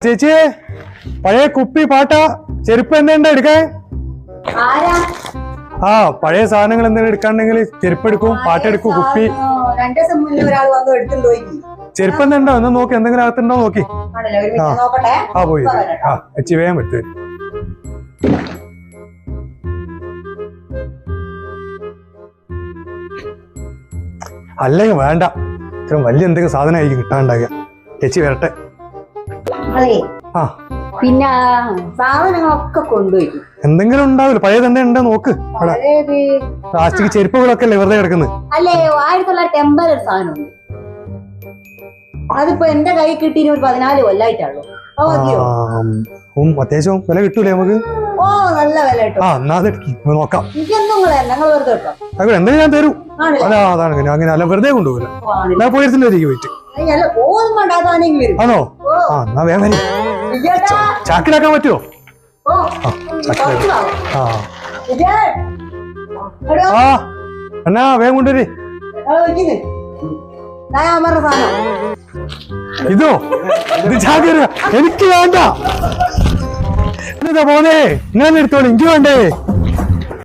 ചേച്ചിയെ പഴയ കുപ്പി പാട്ട ചെരുപ്പ് എന്തെങ്കിലും എടുക്കാൻ? ആ പഴയ സാധനങ്ങൾ എന്തെങ്കിലും എടുക്കാണ്ടെങ്കിൽ ചെരുപ്പ് എടുക്കും, പാട്ടെടുക്കും, കുപ്പി. ചെരുപ്പ് എന്തുണ്ടോ എന്ന് നോക്കി, എന്തെങ്കിലും അകത്തുണ്ടോ നോക്കി. ആ പോയി. ആ ചേച്ചി വേഗം എടുത്തു. അല്ലെങ്കിൽ വേണ്ട, ഇത്ര വലിയ എന്തെങ്കിലും സാധനമായിരിക്കും കിട്ടാണ്ടാകുക. ചേച്ചി വരട്ടെ. ആ പിന്നെ സാധനങ്ങളൊക്കെ കൊണ്ടുപോയി. എന്തെങ്കിലും ഉണ്ടാവില്ല, പഴയത് എന്തെങ്കിലും ഉണ്ടോ നോക്ക്. പ്ലാസ്റ്റിക് ചെരുപ്പുകളൊക്കെ അല്ലേ വെറുതെ കിടക്കുന്നത്? അല്ലേ 1980 ഒരു സാധനമുണ്ട്, അതിപ്പോ എന്റെ കൈ കിട്ടി 14 കൊല്ലായിട്ടാണല്ലോ. അത്യാവശ്യം വില കിട്ടൂലേ നമുക്ക്? ഓ നല്ല വില കിട്ടും. ആ എന്നാ നോക്കാം. എന്തെങ്കിലും ഞാൻ തരൂ. അതാണ് അങ്ങനെ അല്ല വെറുതെ കൊണ്ടുപോകില്ല. പോയിട്ട് പോയിട്ട് ആണോ? ആ എന്നാ വേഗം വരി. ചാക്കിലാക്കാൻ പറ്റുമോ? ആ എന്നാ വേഗം കൊണ്ടുവരി. ഇതോ ഇത് ചാക്കര എനിക്ക് വേണ്ട. എന്താ പോന്നേ, ഞാൻ എടുത്തോളൂ, എനിക്ക് വേണ്ടേ.